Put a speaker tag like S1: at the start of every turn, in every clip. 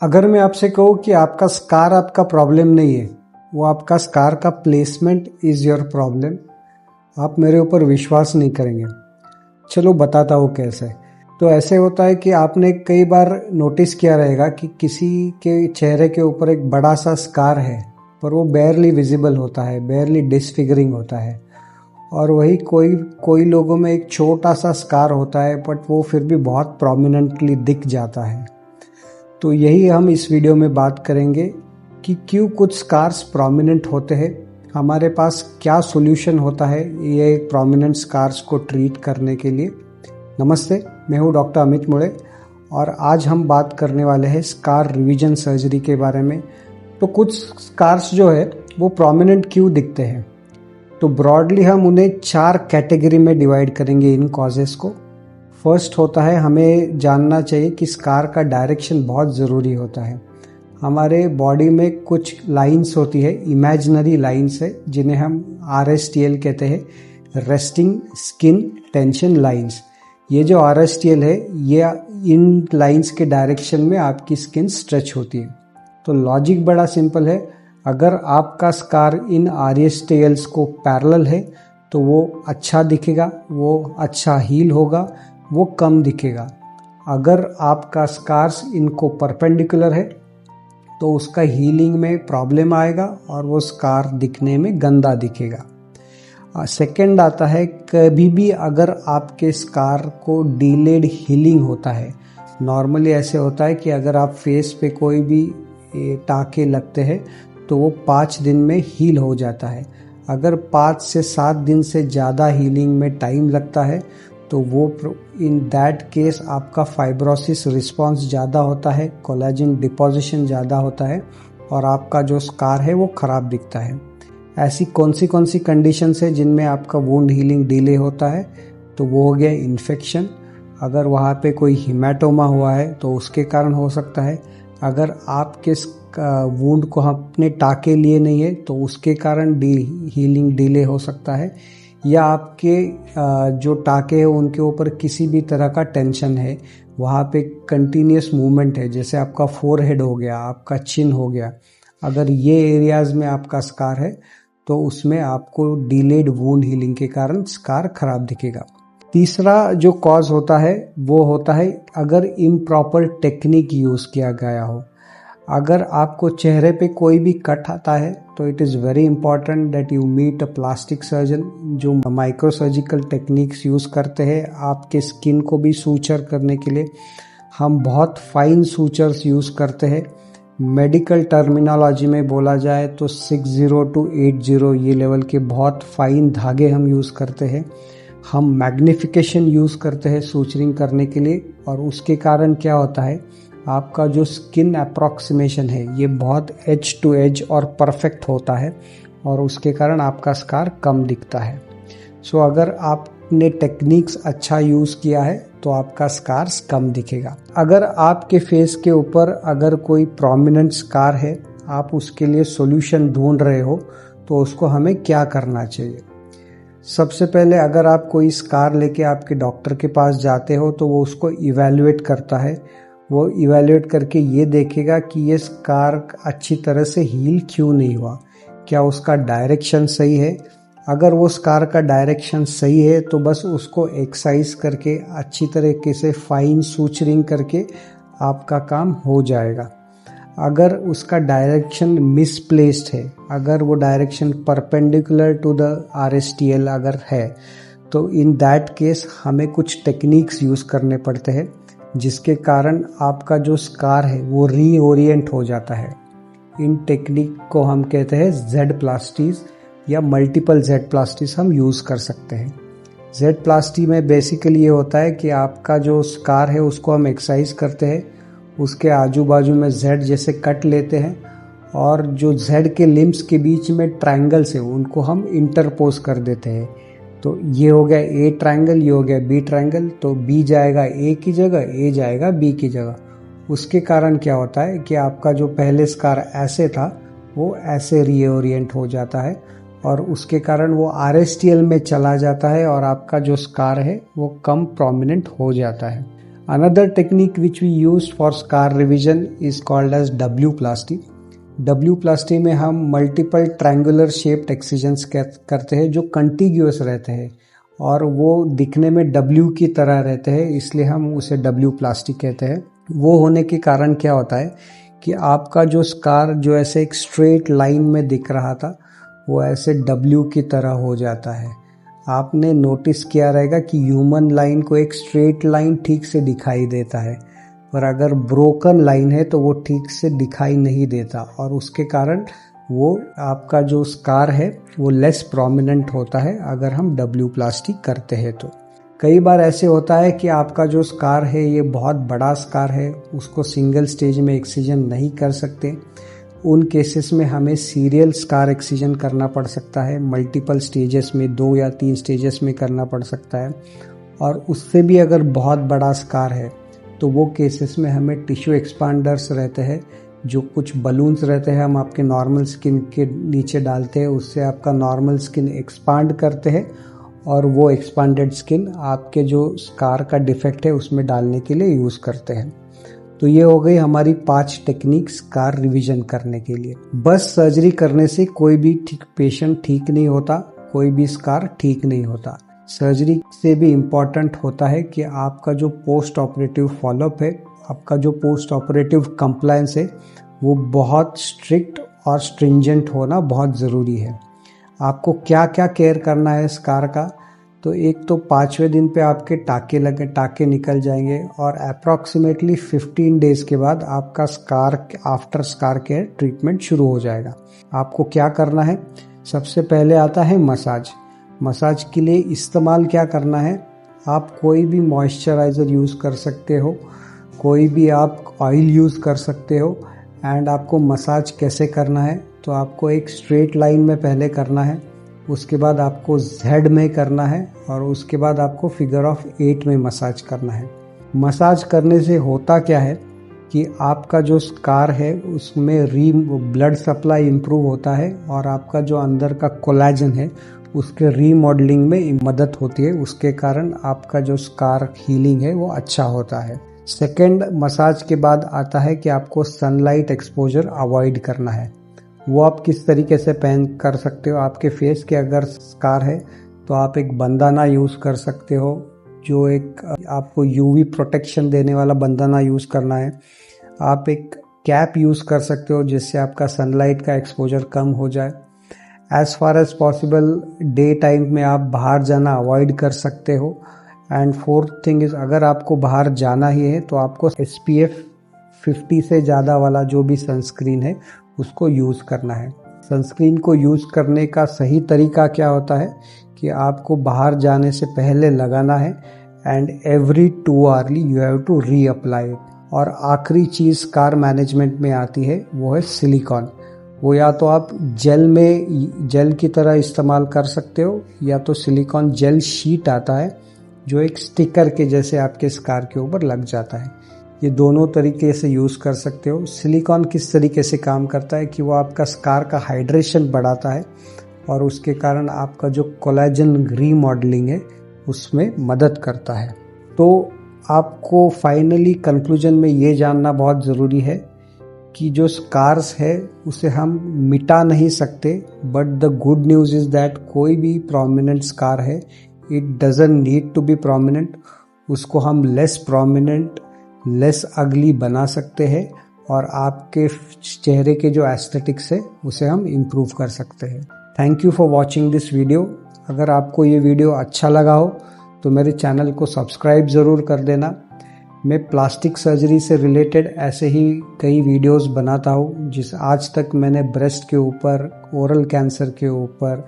S1: अगर मैं आपसे कहूँ कि आपका स्कार आपका प्रॉब्लम नहीं है, वो आपका स्कार का प्लेसमेंट इज़ योर प्रॉब्लम, आप मेरे ऊपर विश्वास नहीं करेंगे। चलो बताता हूँ कैसे। तो ऐसे होता है कि आपने कई बार नोटिस किया रहेगा कि किसी के चेहरे के ऊपर एक बड़ा सा स्कार है, पर वो बेयरली विजिबल होता है, बेयरली डिसफिगरिंग होता है। और वही कोई लोगों में एक छोटा सा स्कार होता है, बट वो फिर भी बहुत प्रोमिनेंटली दिख जाता है। तो यही हम इस वीडियो में बात करेंगे कि क्यों कुछ स्कार्स प्रोमिनेंट होते हैं, हमारे पास क्या सॉल्यूशन होता है ये प्रोमिनेंट स्कार्स को ट्रीट करने के लिए। नमस्ते, मैं हूँ डॉक्टर अमित मुड़े और आज हम बात करने वाले हैं स्कार रिवीजन सर्जरी के बारे में। तो कुछ स्कार्स जो है वो प्रोमिनेंट क्यों दिखते हैं, तो ब्रॉडली हम उन्हें 4 कैटेगरी में डिवाइड करेंगे इन कॉजेस को। फर्स्ट होता है, हमें जानना चाहिए कि स्कार का डायरेक्शन बहुत ज़रूरी होता है। हमारे बॉडी में कुछ लाइंस होती है, इमेजिनरी लाइंस है, जिन्हें हम RSTL कहते हैं, रेस्टिंग स्किन टेंशन लाइंस। ये जो RSTL है, ये इन लाइंस के डायरेक्शन में आपकी स्किन स्ट्रेच होती है। तो लॉजिक बड़ा सिंपल है, अगर आपका स्कार इन RSTLs को पैरेलल है तो वो अच्छा दिखेगा, वो अच्छा हील होगा, वो कम दिखेगा। अगर आपका स्कार्स इनको परपेंडिकुलर है तो उसका हीलिंग में प्रॉब्लम आएगा और वो स्कार दिखने में गंदा दिखेगा। सेकंड आता है, कभी भी अगर आपके स्कार को डिलेड हीलिंग होता है। नॉर्मली ऐसे होता है कि अगर आप फेस पे कोई भी टाँके लगते हैं तो वो 5 दिन में हील हो जाता है। अगर 5 से 7 दिन से ज़्यादा हीलिंग में टाइम लगता है तो वो इन दैट केस आपका फाइब्रोसिस रिस्पॉन्स ज़्यादा होता है, कोलेजन डिपोजिशन ज़्यादा होता है और आपका जो स्कार है वो ख़राब दिखता है। ऐसी कौन सी कंडीशंस है जिनमें आपका वुंड हीलिंग डिले होता है, तो वो हो गया इन्फेक्शन। अगर वहाँ पे कोई हिमेटोमा हुआ है तो उसके कारण हो सकता है। अगर आपके वुंड को आपने टाँके लिए नहीं है तो उसके कारण हीलिंग डिले हो सकता है। या आपके जो टाँके हैं उनके ऊपर किसी भी तरह का टेंशन है, वहाँ पे कंटिन्यूस मूवमेंट है, जैसे आपका फोरहेड हो गया, आपका चिन हो गया, अगर ये एरियाज में आपका स्कार है तो उसमें आपको डिलेड वुंड हीलिंग के कारण स्कार खराब दिखेगा। तीसरा जो कॉज होता है वो होता है अगर इम्प्रॉपर टेक्निक यूज़ किया गया हो। अगर आपको चेहरे पे कोई भी कट आता है तो it is very important that you meet a plastic surgeon जो माइक्रोसर्जिकल टेक्निक्स यूज़ करते हैं आपके स्किन को भी सूचर करने के लिए। हम बहुत फाइन सूचर्स यूज़ करते हैं। मेडिकल टर्मिनोलॉजी में बोला जाए तो 60 to 80 ये लेवल के बहुत फाइन धागे हम यूज़ करते हैं। हम मैग्निफिकेशन यूज़ करते हैं सूचरिंग करने के लिए, और उसके कारण क्या होता है, आपका जो स्किन अप्रॉक्सीमेशन है ये बहुत एज टू एज और परफेक्ट होता है और उसके कारण आपका स्कार कम दिखता है। सो अगर आपने टेक्निक्स अच्छा यूज़ किया है तो आपका स्कार्स कम दिखेगा। अगर आपके फेस के ऊपर अगर कोई प्रोमिनेंट स्कार है, आप उसके लिए सॉल्यूशन ढूंढ रहे हो, तो उसको हमें क्या करना चाहिए। सबसे पहले अगर आप कोई स्कार लेके आपके डॉक्टर के पास जाते हो तो वो उसको इवैल्यूएट करता है। वो इवैल्यूएट करके ये देखेगा कि ये स्कार अच्छी तरह से हील क्यों नहीं हुआ, क्या उसका डायरेक्शन सही है। अगर वो स्कार का डायरेक्शन सही है तो बस उसको एक्सरसाइज करके अच्छी तरीके से फाइन सूचरिंग करके आपका काम हो जाएगा। अगर उसका डायरेक्शन मिसप्लेस्ड है, अगर वो direction perpendicular to the RSTL अगर है, तो इन दैट केस हमें कुछ टेक्निक्स यूज़ करने पड़ते हैं जिसके कारण आपका जो स्कार है वो रीओरिएंट हो जाता है। इन टेक्निक को हम कहते हैं जेड प्लास्टीज या मल्टीपल जेड प्लास्टीज हम यूज़ कर सकते हैं। जेड प्लास्टी में बेसिकली ये होता है कि आपका जो स्कार है उसको हम एक्सरसाइज करते हैं, उसके आजू बाजू में जेड जैसे कट लेते हैं और जो जेड के लिम्स के बीच में ट्रायंगल्स है उनको हम इंटरपोज कर देते हैं। तो ये हो गया A ट्रायंगल, ये हो गया B ट्रायंगल, तो B जाएगा A की जगह, A जाएगा B की जगह। उसके कारण क्या होता है कि आपका जो पहले स्कार ऐसे था वो ऐसे रीओरिएंट हो जाता है और उसके कारण वो RSTL में चला जाता है और आपका जो स्कार है वो कम प्रोमिनेंट हो जाता है। Another technique which we used for scar revision is called as W-plasty. W-plasty में हम मल्टीपल ट्रायंगुलर शेप्ड एक्सिजन्स करते हैं जो कंटिग्यूअस रहते हैं और वो दिखने में W की तरह रहते हैं, इसलिए हम उसे W-plasty कहते हैं। वो होने के कारण क्या होता है कि आपका जो स्कार जो ऐसे एक स्ट्रेट लाइन में दिख रहा था वो ऐसे W की तरह हो जाता है। आपने नोटिस किया रहेगा कि ह्यूमन लाइन को एक स्ट्रेट लाइन ठीक से दिखाई देता है, पर अगर ब्रोकन लाइन है तो वो ठीक से दिखाई नहीं देता और उसके कारण वो आपका जो स्कार है वो लेस प्रोमिनेंट होता है अगर हम W-plasty करते हैं तो। कई बार ऐसे होता है कि आपका जो स्कार है ये बहुत बड़ा स्कार है, उसको सिंगल स्टेज में एक्सिजन नहीं कर सकते। उन केसेस में हमें सीरियल स्कार एक्सिजन करना पड़ सकता है, मल्टीपल स्टेजेस में 2 या 3 स्टेजेस में करना पड़ सकता है। और उससे भी अगर बहुत बड़ा स्कार है तो वो केसेस में हमें टिश्यू एक्सपांडर्स रहते हैं, जो कुछ बलून्स रहते हैं हम आपके नॉर्मल स्किन के नीचे डालते हैं, उससे आपका नॉर्मल स्किन एक्सपांड करते हैं और वो एक्सपांडेड स्किन आपके जो स्कार का डिफेक्ट है उसमें डालने के लिए यूज़ करते हैं। तो ये हो गई हमारी 5 टेक्निक स्कार रिवीजन करने के लिए। बस सर्जरी करने से कोई भी पेशेंट ठीक नहीं होता, कोई भी स्कार ठीक नहीं होता। सर्जरी से भी इम्पॉर्टेंट होता है कि आपका जो पोस्ट ऑपरेटिव फॉलोअप है, आपका जो पोस्ट ऑपरेटिव कंप्लायंस है वो बहुत स्ट्रिक्ट और स्ट्रिंजेंट होना बहुत ज़रूरी है। आपको क्या क्या केयर करना है स्कार का, तो एक तो 5वें दिन पे आपके टाके निकल जाएंगे और अप्रॉक्सीमेटली 15 डेज के बाद आपका आफ्टर स्कार केयर ट्रीटमेंट शुरू हो जाएगा। आपको क्या करना है, सबसे पहले आता है मसाज के लिए इस्तेमाल क्या करना है। आप कोई भी मॉइस्चराइज़र यूज़ कर सकते हो, कोई भी आप ऑयल यूज़ कर सकते हो। एंड आपको मसाज कैसे करना है, तो आपको एक स्ट्रेट लाइन में पहले करना है, उसके बाद आपको Z में करना है और उसके बाद आपको फिगर ऑफ 8 में मसाज करना है। मसाज करने से होता क्या है कि आपका जो स्कार है उसमें ब्लड सप्लाई इम्प्रूव होता है और आपका जो अंदर का कोलेजन है उसके रीमॉडलिंग में मदद होती है, उसके कारण आपका जो स्कार हीलिंग है वो अच्छा होता है। सेकेंड, मसाज के बाद आता है कि आपको सनलाइट एक्सपोजर अवॉइड करना है। वो आप किस तरीके से पहन कर सकते हो, आपके फेस के अगर स्कार है तो आप एक बंदाना यूज़ कर सकते हो, जो एक आपको यूवी प्रोटेक्शन देने वाला बंदाना यूज़ करना है। आप एक कैप यूज़ कर सकते हो जिससे आपका सनलाइट का एक्सपोजर कम हो जाए। As far as possible day time में आप बाहर जाना अवॉइड कर सकते हो। एंड फोर्थ थिंग इज़, अगर आपको बाहर जाना ही है तो आपको SPF 50 से ज़्यादा वाला जो भी सनस्क्रीन है उसको यूज़ करना है। सनस्क्रीन को यूज़ करने का सही तरीका क्या होता है कि आपको बाहर जाने से पहले लगाना है and every 2 hourly you have to reapply it. और आखिरी चीज़ स्कार मैनेजमेंट में आती है वो है सिलिकॉन। वो या तो आप जेल की तरह इस्तेमाल कर सकते हो या तो सिलिकॉन जेल शीट आता है जो एक स्टिकर के जैसे आपके स्कार के ऊपर लग जाता है। ये दोनों तरीके से यूज़ कर सकते हो। सिलिकॉन किस तरीके से काम करता है कि वो आपका स्कार का हाइड्रेशन बढ़ाता है और उसके कारण आपका जो कोलेजन रीमॉडलिंग है उसमें मदद करता है। तो आपको फाइनली कंक्लूजन में ये जानना बहुत ज़रूरी है कि जो स्कार्स है उसे हम मिटा नहीं सकते, but the good news is that कोई भी प्रोमिनेंट स्कार है, it doesn't need to be prominent, उसको हम लेस प्रोमिनेंट, लेस अगली बना सकते हैं और आपके चेहरे के जो एस्थेटिक्स है उसे हम इम्प्रूव कर सकते हैं। Thank you for watching this video. अगर आपको ये वीडियो अच्छा लगा हो तो मेरे चैनल को सब्सक्राइब ज़रूर कर देना। मैं प्लास्टिक सर्जरी से रिलेटेड ऐसे ही कई वीडियोस बनाता हूँ, जिस आज तक मैंने ब्रेस्ट के ऊपर, ओरल कैंसर के ऊपर,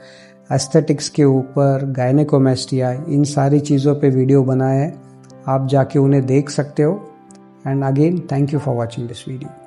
S1: एस्थेटिक्स के ऊपर, गायनेकोमेस्टिया, इन सारी चीज़ों पे वीडियो बनाए हैं। आप जाके उन्हें देख सकते हो। And again thank you for watching this video.